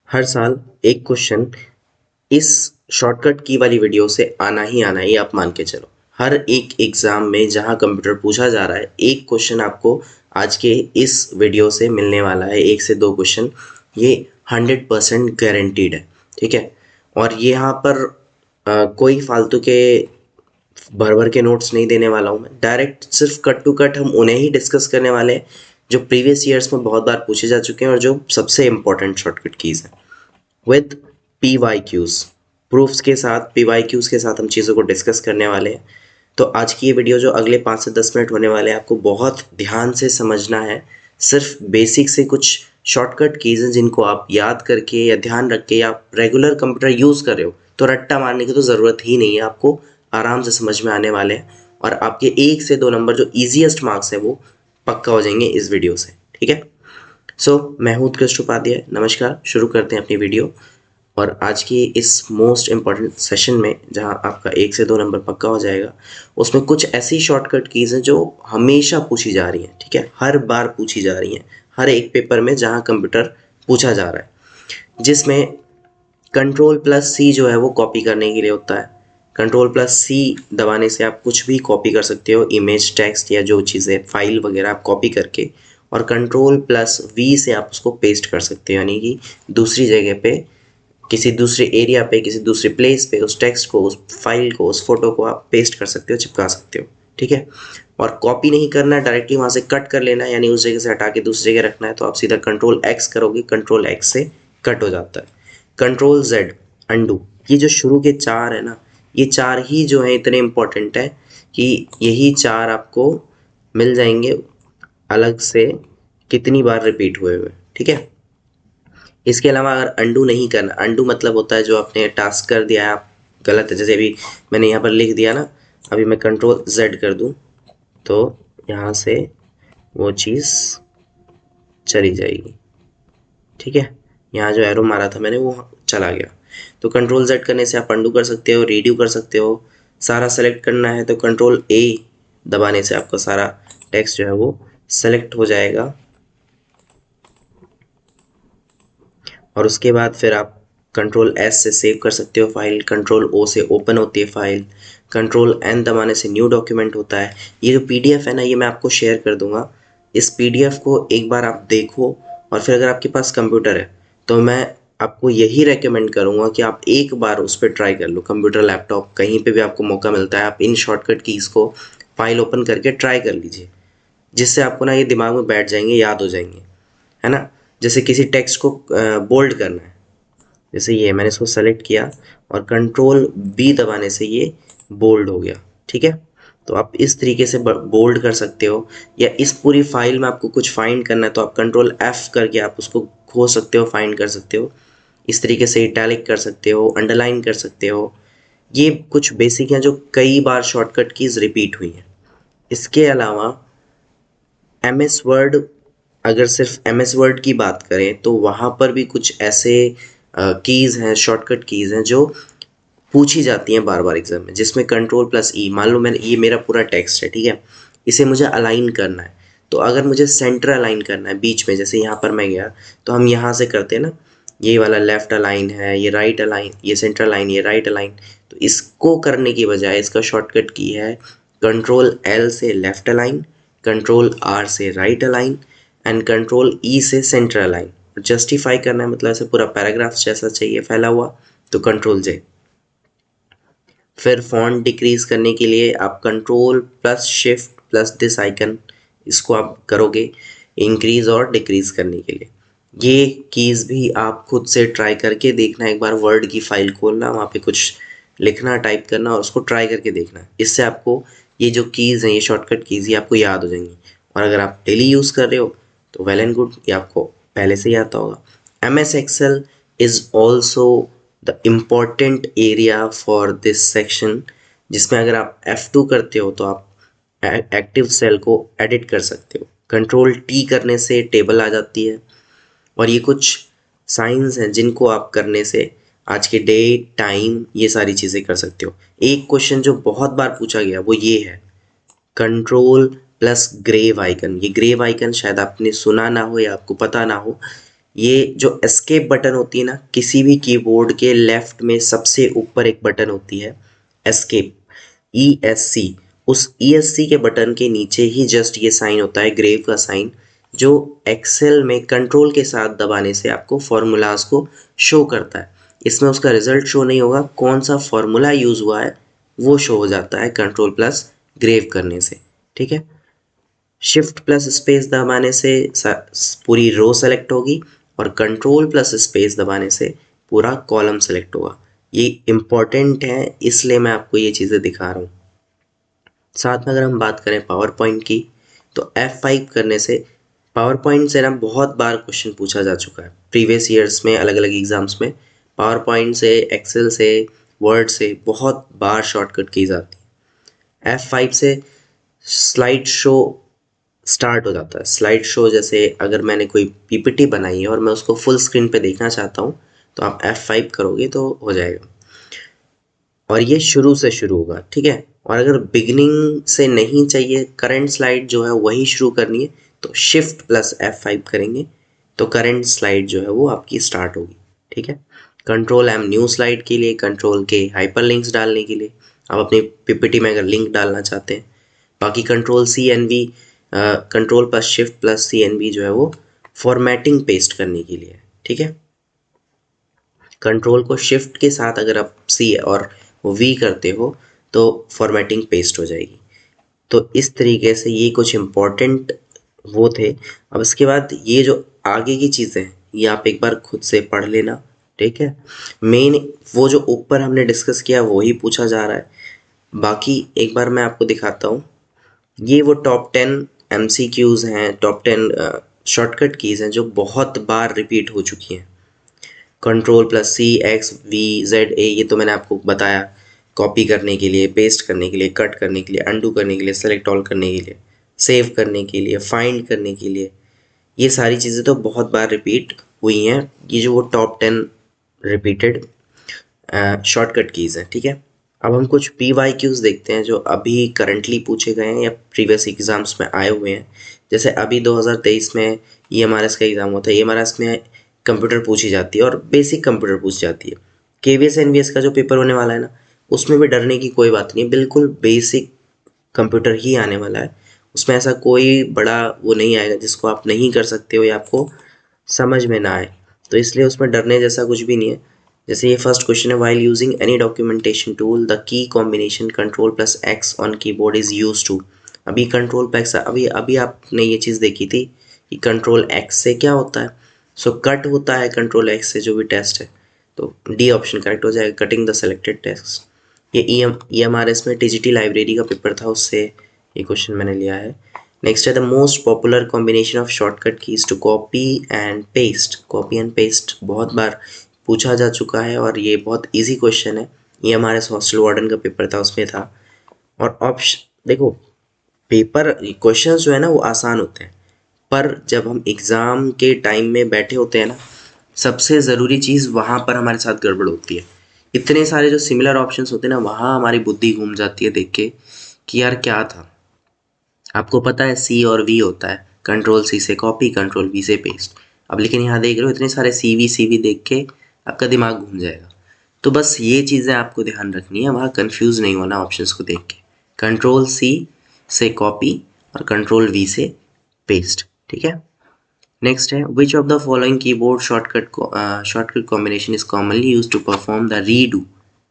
हर साल एक क्वेश्चन इस शॉर्टकट की वाली वीडियो से आना ही आना है, ये आप मान के चलो। हर एक एग्जाम में जहां कंप्यूटर पूछा जा रहा है, एक क्वेश्चन आपको आज के इस वीडियो से मिलने वाला है, एक से दो क्वेश्चन। ये 100% गारंटीड है, ठीक है। और ये यहाँ पर कोई फालतू के भर भर के नोट्स नहीं देने वाला हूँ मैं। डायरेक्ट सिर्फ कट टू कट हम उन्हें ही डिस्कस करने वाले हैं जो प्रीवियस ईयर्स में बहुत बार पूछे जा चुके हैं और जो सबसे इंपॉर्टेंट शॉर्टकट कीज हैं, विद PYQs, प्रूफ्स के साथ, PYQs के साथ हम चीज़ों को डिस्कस करने वाले हैं। तो आज की ये वीडियो जो अगले 5 से 10 मिनट होने वाले हैं, आपको बहुत ध्यान से समझना है। सिर्फ बेसिक से कुछ शॉर्टकट कीज हैं जिनको आप याद करके या ध्यान रख के या आप रेगुलर कंप्यूटर यूज़ कर रहे हो तो रट्टा मारने की तो ज़रूरत ही नहीं है, आपको आराम से समझ में आने वाले हैं और आपके 1 से 2 नंबर जो ईजीएस्ट मार्क्स है वो पक्का हो जाएंगे इस वीडियो से, ठीक है। मैं हूं उत्कृष्ट उपाध्याय। नमस्कार, शुरू करते हैं अपनी वीडियो। और आज की इस मोस्ट इम्पॉर्टेंट सेशन में जहां आपका 1 से 2 नंबर पक्का हो जाएगा, उसमें कुछ ऐसी शॉर्टकट कीज़ हैं जो हमेशा पूछी जा रही हैं, ठीक है। हर बार पूछी जा रही हैं, हर एक पेपर में जहां कंप्यूटर पूछा जा रहा है, जिसमें Ctrl+C जो है वो कॉपी करने के लिए होता है। Ctrl+C दबाने से आप कुछ भी कॉपी कर सकते हो, इमेज, टेक्स्ट या जो चीज़ें, फाइल वगैरह आप कॉपी करके, और Ctrl+V से आप उसको पेस्ट कर सकते हो, यानी कि दूसरी जगह पे, किसी दूसरे एरिया पे, किसी दूसरे प्लेस पे उस टेक्स्ट को, उस फाइल को, उस फोटो को आप पेस्ट कर सकते हो, चिपका सकते हो, ठीक है। और कॉपी नहीं करना, डायरेक्टली वहाँ से कट कर लेना, यानी उस जगह से हटा के दूसरी जगह रखना है तो आप सीधा Ctrl+X करोगे, Ctrl+X से कट हो जाता है। Ctrl+Z अंडू, ये जो शुरू के 4 है ना, ये 4 ही जो है इतने इम्पोर्टेंट है कि यही 4 आपको मिल जाएंगे अलग से कितनी बार रिपीट हुए हुए, ठीक है। इसके अलावा अगर अंडू नहीं करना, अंडू मतलब होता है जो आपने टास्क कर दिया है आप गलत है, जैसे अभी मैंने यहाँ पर लिख दिया ना, अभी मैं Ctrl+Z कर दूँ तो यहाँ से वो चीज़ चली जाएगी, ठीक है। यहाँ जो एरो मारा था मैंने वो चला गया। तो Ctrl+Z करने से आप अंडू कर सकते हो, रीड्यू कर सकते हो। सारा सेलेक्ट करना है तो Ctrl+A दबाने से आपका सारा टेक्स्ट जो है वो सेलेक्ट हो जाएगा। और उसके बाद फिर आप Ctrl+S से सेव कर सकते हो फाइल, Ctrl+O से ओपन होती है फाइल, Ctrl+N दबाने से न्यू डॉक्यूमेंट होता है। ये जो PDF है ना, ये मैं आपको शेयर कर दूंगा। इस PDF को एक बार आप देखो और फिर अगर आपके पास कंप्यूटर है तो मैं आपको यही रेकमेंड करूंगा कि आप एक बार उस पर ट्राई कर लो। कंप्यूटर, लैपटॉप, कहीं पे भी आपको मौका मिलता है, आप इन शॉर्टकट कीज़ को फाइल ओपन करके ट्राई कर लीजिए, जिससे आपको ना ये दिमाग में बैठ जाएंगे, याद हो जाएंगे, है ना। जैसे किसी टेक्स्ट को बोल्ड करना है, जैसे ये मैंने इसको सेलेक्ट किया और Ctrl+B दबाने से ये बोल्ड हो गया, ठीक है। तो आप इस तरीके से बोल्ड कर सकते हो, या इस पूरी फाइल में आपको कुछ फाइंड करना है तो आप Ctrl+F करके आप उसको खोज सकते हो, फाइंड कर सकते हो। इस तरीके से इटैलिक कर सकते हो, अंडरलाइन कर सकते हो। ये कुछ बेसिक हैं जो कई बार शॉर्टकट कीज रिपीट हुई हैं। इसके अलावा MS वर्ड, अगर सिर्फ MS वर्ड की बात करें तो वहाँ पर भी कुछ ऐसे कीज़ हैं, शॉर्टकट कीज़ हैं जो पूछी जाती हैं बार बार एग्जाम में, जिसमें Ctrl+E, मान लो मैंने, ये मेरा पूरा टेक्स्ट है, ठीक है, इसे मुझे अलाइन करना है। तो अगर मुझे सेंटर अलाइन करना है बीच में, जैसे यहाँ पर मैं गया तो हम यहाँ से करते हैं ना, ये वाला लेफ्ट अलाइन है, ये राइट अलाइन, ये सेंटर अलाइन, ये राइट अलाइन। तो इसको करने की बजाय इसका शॉर्टकट की है Ctrl+L से लेफ्ट अलाइन, Ctrl+R से राइट अलाइन एंड Ctrl+E से सेंटर अलाइन। जस्टिफाई करना है, मतलब ऐसे पूरा पैराग्राफ जैसा चाहिए फैला हुआ, तो Ctrl+J। फिर फॉन्ट डिक्रीज करने के लिए आप Ctrl+Shift+दिस आइकन, इसको आप करोगे इंक्रीज और डिक्रीज करने के लिए। ये कीज़ भी आप खुद से ट्राई करके देखना, एक बार वर्ड की फाइल खोलना, वहाँ पे कुछ लिखना, टाइप करना और उसको ट्राई करके देखना। इससे आपको ये जो कीज़ हैं, ये शॉर्टकट कीज़, ये आपको याद हो जाएंगी। और अगर आप डेली यूज़ कर रहे हो तो वेल एंड गुड, ये आपको पहले से ही आता होगा। MS Excel is also the important area for this section, जिसमें अगर आप F2 करते हो तो आप एक्टिव सेल को एडिट कर सकते हो। Ctrl+T करने से टेबल आ जाती है। और ये कुछ साइंस हैं जिनको आप करने से आज के डेट, टाइम, ये सारी चीज़ें कर सकते हो। एक क्वेश्चन जो बहुत बार पूछा गया वो ये है, Ctrl+ग्रेव आइकन। ये ग्रेव आइकन शायद आपने सुना ना हो या आपको पता ना हो, ये जो एस्केप बटन होती है ना, किसी भी कीबोर्ड के लेफ्ट में सबसे ऊपर एक बटन होती है एस्केप, ESC। उस ESC के बटन के नीचे ही जस्ट ये साइन होता है, ग्रेव का साइन, जो एक्सेल में कंट्रोल के साथ दबाने से आपको फॉर्मूलाज को शो करता है। इसमें उसका रिजल्ट शो नहीं होगा, कौन सा फॉर्मूला यूज हुआ है वो शो हो जाता है कंट्रोल प्लस ग्रेव करने से। ठीक है, शिफ्ट प्लस स्पेस दबाने से पूरी रो सेलेक्ट होगी और कंट्रोल प्लस स्पेस दबाने से पूरा कॉलम सेलेक्ट होगा। ये इम्पॉर्टेंट है, इसलिए मैं आपको ये चीज़ें दिखा रहा हूँ। साथ में अगर हम बात करें पावर पॉइंट की, तो F5 करने से पावर पॉइंट से ना बहुत बार क्वेश्चन पूछा जा चुका है प्रीवियस ईयर्स में, अलग अलग एग्जाम्स में। पावर पॉइंट से, एक्सेल से, वर्ड से बहुत बार शॉर्टकट की जाती है। F5 से स्लाइड शो स्टार्ट हो जाता है। स्लाइड शो, जैसे अगर मैंने कोई PPT बनाई है और मैं उसको फुल स्क्रीन पे देखना चाहता हूँ, तो आप F5 करोगे तो हो जाएगा, और ये शुरू से शुरू होगा। ठीक है, और अगर बिगिनिंग से नहीं चाहिए, करंट स्लाइड जो है वही शुरू करनी है, तो शिफ्ट प्लस F5 करेंगे तो करंट स्लाइड जो है वो आपकी स्टार्ट होगी। ठीक है, कंट्रोल M न्यू स्लाइड के लिए, कंट्रोल K हाइपर लिंक्स डालने के लिए, आप अपनी PPT में अगर लिंक डालना चाहते हैं। बाकी control CNV, control plus shift plus CNV जो है वो फॉर्मेटिंग पेस्ट करने के लिए है। ठीक है, कंट्रोल को शिफ्ट के साथ अगर आप C और V करते हो तो फॉर्मेटिंग पेस्ट हो जाएगी। तो इस तरीके से ये कुछ इम्पोर्टेंट वो थे। अब इसके बाद ये जो आगे की चीज़ें हैं, ये आप एक बार खुद से पढ़ लेना। ठीक है, मेन वो जो ऊपर हमने डिस्कस किया वही पूछा जा रहा है। बाकी एक बार मैं आपको दिखाता हूँ, ये वो टॉप 10 MCQs हैं, टॉप 10 शॉर्टकट कीज़ हैं जो बहुत बार रिपीट हो चुकी हैं। Control plus C, X, V, Z, A, ये तो मैंने आपको बताया, कॉपी करने के लिए, पेस्ट करने के लिए, कट करने के लिए, अंडू करने के लिए, सेलेक्ट ऑल करने के लिए, सेव करने के लिए, फाइंड करने के लिए, ये सारी चीज़ें तो बहुत बार रिपीट हुई हैं। ये जो वो टॉप 10 रिपीटेड शॉर्टकट कीज़ हैं। ठीक है, अब हम कुछ PYQs देखते हैं जो अभी करंटली पूछे गए हैं या प्रीवियस एग्जाम्स में आए हुए हैं। जैसे अभी 2023 में EMRS का एग्ज़ाम होता है, EMRS में कंप्यूटर पूछी जाती है और बेसिक कंप्यूटर पूछी जाती है। KVS NVS का जो पेपर होने वाला है ना, उसमें भी डरने की कोई बात नहीं है, बिल्कुल बेसिक कंप्यूटर ही आने वाला है। उसमें ऐसा कोई बड़ा वो नहीं आएगा जिसको आप नहीं कर सकते हो या आपको समझ में ना आए, तो इसलिए उसमें डरने जैसा कुछ भी नहीं है। जैसे ये फर्स्ट क्वेश्चन है, while using any documentation tool the key combination control plus X on keyboard is used to. अभी कंट्रोल प्लस अभी अभी आपने ये चीज़ देखी थी कि कंट्रोल X से क्या होता है, सो कट होता है कंट्रोल X से जो भी टेस्ट है, तो D ऑप्शन करेक्ट हो जाएगा, कटिंग द सेलेक्टेड टेक्स्ट। ये EMRS में TGT लाइब्रेरी का पेपर था, उससे ये क्वेश्चन मैंने लिया है। नेक्स्ट है the most popular combination of shortcut keys to copy and paste. Copy and paste बहुत बार पूछा जा चुका है और ये बहुत इजी क्वेश्चन है। ये हमारे हॉस्टल वार्डन का पेपर था, उसमें था। और ऑप्शन देखो, पेपर क्वेश्चन जो है ना वो आसान होते हैं, पर जब हम एग्ज़ाम के टाइम में बैठे होते हैं ना, सबसे ज़रूरी चीज़ वहाँ पर हमारे साथ गड़बड़ होती है। इतने सारे जो सिमिलर ऑप्शंस होते हैं ना, वहाँ हमारी बुद्धि घूम जाती है देख के कि यार क्या था। आपको पता है C और V होता है, कंट्रोल C से कॉपी, कंट्रोल V से पेस्ट। अब लेकिन यहाँ देख रहे हो इतने सारे CV देख के आपका दिमाग घूम जाएगा। तो बस ये चीज़ें आपको ध्यान रखनी है, वहाँ कंफ्यूज नहीं होना ऑप्शंस को देख के। कंट्रोल C से कॉपी और कंट्रोल V से पेस्ट। ठीक है, नेक्स्ट है which of the following keyboard shortcut combination is commonly use to perform the redo.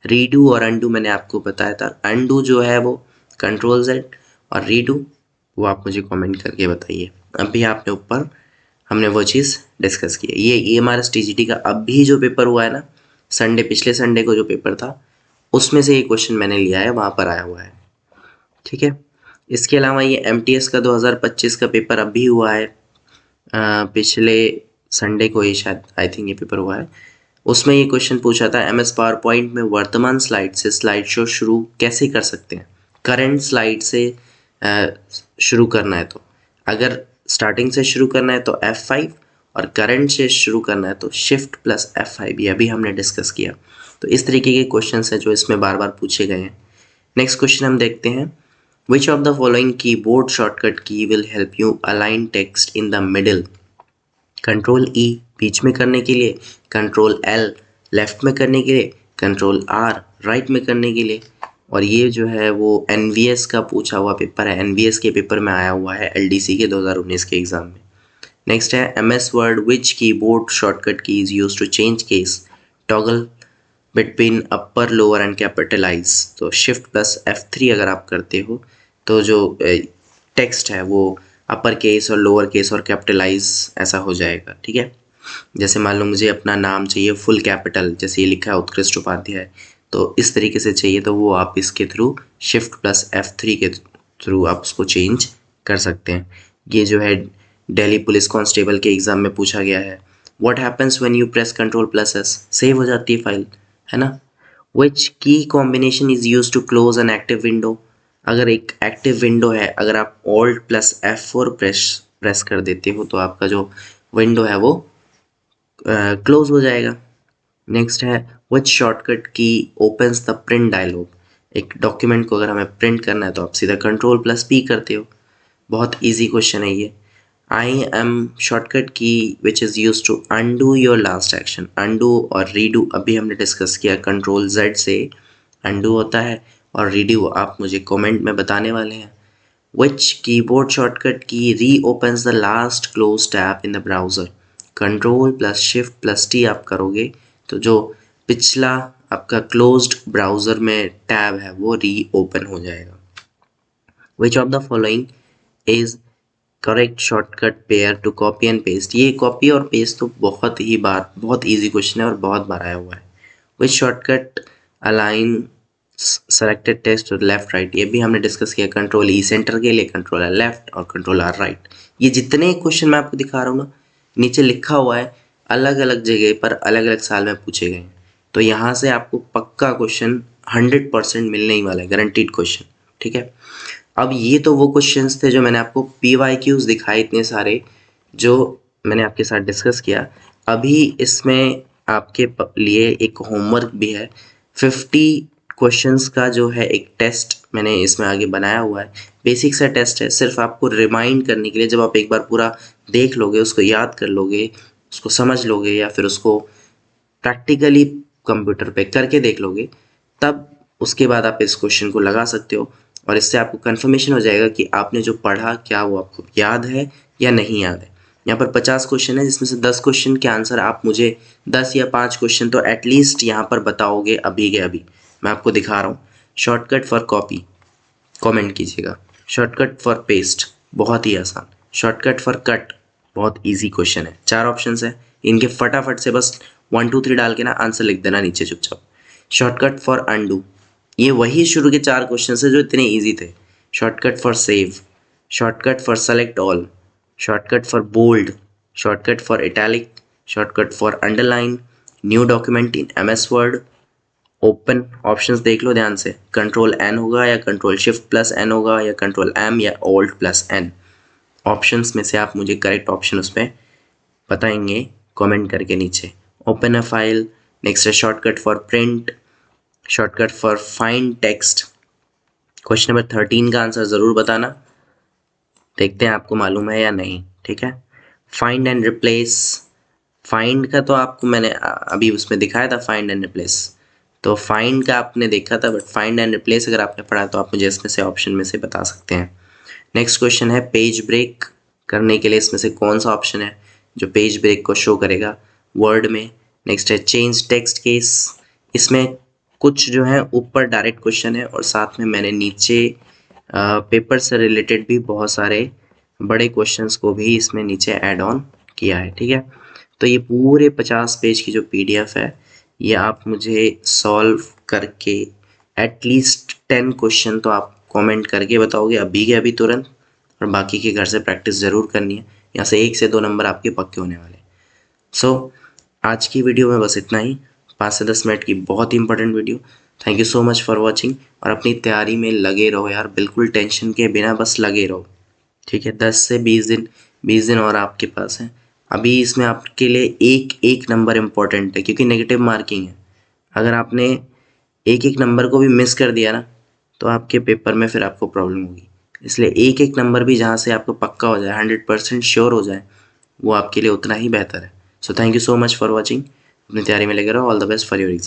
Redo और अंडू मैंने आपको बताया था। अंडू जो है वो कंट्रोल Z और रीडू वो आप मुझे कमेंट करके बताइए। अभी आपने ऊपर हमने वो चीज़ डिस्कस की है। ये EMRS TGT का अभी जो पेपर हुआ है ना, संडे, पिछले संडे को जो पेपर था, उसमें से ये क्वेश्चन मैंने लिया है, वहाँ पर आया हुआ है। ठीक है, इसके अलावा ये MTS का 2025 का पेपर अभी हुआ है, पिछले संडे को ये शायद आई थिंक ये पेपर हुआ है। उसमें ये क्वेश्चन पूछा था MS पावर पॉइंट में वर्तमान स्लाइड से स्लाइड शो शुरू कैसे कर सकते हैं। करंट स्लाइड से शुरू करना है तो, अगर स्टार्टिंग से शुरू करना है तो F5 और करंट से शुरू करना है तो शिफ्ट प्लस F5, ये अभी हमने डिस्कस किया। तो इस तरीके के क्वेश्चन हैं जो इसमें बार बार पूछे गए हैं। नेक्स्ट क्वेश्चन हम देखते हैं, which of the following keyboard shortcut key will help you align text in the middle. Control E बीच में करने के लिए, कंट्रोल एल लेफ्ट में करने के लिए, कंट्रोल आर राइट में करने के लिए। और ये जो है वो एनवीएस का पूछा हुआ पेपर है, एनवीएस के पेपर में आया हुआ है एलडीसी के 2019 के एग्जाम में। नेक्स्ट है MS Word which keyboard shortcut key is used to change case toggle between upper lower and capitalize. तो शिफ्ट प्लस F3 अगर आप करते हो तो जो टेक्स्ट है वो अपर केस और लोअर केस और कैपिटलाइज ऐसा हो जाएगा, ठीक है। जैसे मान लो मुझे अपना नाम चाहिए फुल कैपिटल, जैसे ये लिखा है उत्कृष्ट उपाध्याय, तो इस तरीके से चाहिए तो वो आप इसके थ्रू शिफ्ट प्लस F3 के थ्रू आप उसको चेंज कर सकते हैं। ये जो है दिल्ली पुलिस कांस्टेबल के एग्जाम में पूछा गया है। What happens when you press control plus S, save हो जाती है फाइल, है ना। Which key combination is use to close an active window, अगर एक एक्टिव विंडो है, अगर आप ऑल्ट प्लस F4 प्रेस कर देते हो तो आपका जो विंडो है वो क्लोज हो जाएगा। नेक्स्ट है विच शॉर्टकट की ओपन्स द प्रिंट डायलॉग, एक डॉक्यूमेंट को अगर हमें प्रिंट करना है तो आप सीधा कंट्रोल प्लस P करते हो। बहुत इजी क्वेश्चन है ये। आई am shortcut key which is use to undo your last action, undo और रीडू अभी हमने डिस्कस किया, कंट्रोल Z से अनडू होता है और रीडू आप मुझे कमेंट में बताने वाले हैं। विच keyboard shortcut key reopens the last close tab in the browser, control plus shift plus T आप करोगे तो जो पिछला आपका क्लोज्ड ब्राउज़र में टैब है वो रीओपन हो जाएगा। Which of the following is correct shortcut pair to copy and paste, ये कॉपी और पेस्ट तो बहुत इजी क्वेश्चन है और बहुत बार आया हुआ है। Which shortcut align selected text to left right, ये भी हमने डिस्कस किया, कंट्रोल ई सेंटर के लिए, कंट्रोल आर लेफ्ट और कंट्रोल आर राइट। ये जितने क्वेश्चन मैं आपको दिखा रहा हूँ ना, नीचे लिखा हुआ है अलग अलग जगह पर अलग अलग साल में पूछे गए हैं, तो यहाँ से आपको पक्का क्वेश्चन 100% मिलने ही वाला है, गारंटीड क्वेश्चन, ठीक है। अब ये तो वो क्वेश्चंस थे जो मैंने आपको PYQs दिखाए इतने सारे, जो मैंने आपके साथ डिस्कस किया। अभी इसमें आपके लिए एक होमवर्क भी है, 50 क्वेश्चंस का जो है एक टेस्ट मैंने इसमें आगे बनाया हुआ है। बेसिक सा टेस्ट है, सिर्फ आपको रिमाइंड करने के लिए, जब आप एक बार पूरा देख लोगे, उसको याद कर लोगे, उसको समझ लोगे या फिर उसको प्रैक्टिकली कंप्यूटर पे करके देख लोगे, तब उसके बाद आप इस क्वेश्चन को लगा सकते हो और इससे आपको कंफर्मेशन हो जाएगा कि आपने जो पढ़ा क्या वो आपको याद है या नहीं याद है। यहाँ पर 50 क्वेश्चन है जिसमें से 10 क्वेश्चन के आंसर आप मुझे 10 या 5 क्वेश्चन तो एटलीस्ट यहाँ पर बताओगे अभी के अभी। मैं आपको दिखा रहा हूँ। शॉर्टकट फॉर कॉपी कमेंट कीजिएगा, शॉर्टकट फॉर पेस्ट बहुत ही आसान, शॉर्टकट फॉर कट बहुत इजी क्वेश्चन है, 4 ऑप्शंस है, इनके फटाफट से बस 1 2 3 डाल के ना आंसर लिख देना नीचे चुपचाप। शॉर्टकट फॉर अनडू, ये वही शुरू के 4 क्वेश्चन है जो इतने इजी थे। Shortcut for save, shortcut for select all, shortcut for bold, shortcut for italic, shortcut for underline, new document in MS word, open. Options देख लो ध्यान से, कंट्रोल N होगा या कंट्रोल शिफ्ट प्लस N होगा या कंट्रोल M या alt plus N। Options में से आप मुझे करेक्ट ऑप्शन उसमें बताएंगे कमेंट करके नीचे। ओपन अ फाइल, नेक्स्ट है shortcut for print, shortcut for find text. Question number 13 का आंसर ज़रूर बताना, देखते हैं आपको मालूम है या नहीं, ठीक है। फाइंड एंड रिप्लेस, फाइंड का तो आपको मैंने अभी उसमें दिखाया था, फाइंड एंड रिप्लेस, तो फाइंड का आपने देखा था, बट फाइंड एंड रिप्लेस अगर आपने पढ़ा तो आप मुझे इसमें से ऑप्शन में से बता सकते हैं। नेक्स्ट क्वेश्चन है पेज ब्रेक करने के लिए इसमें से कौन सा ऑप्शन है जो पेज ब्रेक को शो करेगा वर्ड में। नेक्स्ट है चेंज टेक्स्ट केस, इसमें कुछ जो है ऊपर डायरेक्ट क्वेश्चन है और साथ में मैंने नीचे पेपर से रिलेटेड भी बहुत सारे बड़े क्वेश्चंस को भी इसमें नीचे ऐड ऑन किया है, ठीक है। तो ये पूरे 50 पेज की जो PDF है ये आप मुझे सॉल्व करके एटलीस्ट 10 क्वेश्चन तो आप कमेंट करके बताओगे अभी के अभी तुरंत, और बाकी के घर से प्रैक्टिस ज़रूर करनी है, यहाँ से 1 से 2 नंबर आपके पक्के होने वाले। सो आज की वीडियो में बस इतना ही, 5 से 10 मिनट की बहुत ही important video. Thank you so much for watching, और अपनी तैयारी में लगे रहो यार, बिल्कुल टेंशन के बिना बस लगे रहो, ठीक है। 10 से 20 दिन और आपके पास है। अभी इसमें आपके लिए एक नंबर इम्पोर्टेंट है क्योंकि नेगेटिव मार्किंग है। अगर आपने एक नंबर को भी मिस कर दिया ना तो आपके पेपर में फिर आपको प्रॉब्लम होगी, इसलिए एक नंबर भी जहाँ से आपको पक्का हो जाए, 100% श्योर हो जाए, वो आपके लिए उतना ही बेहतर है। So thank you so much for watching. अपनी तैयारी में लगे रहो। All the best for your exam.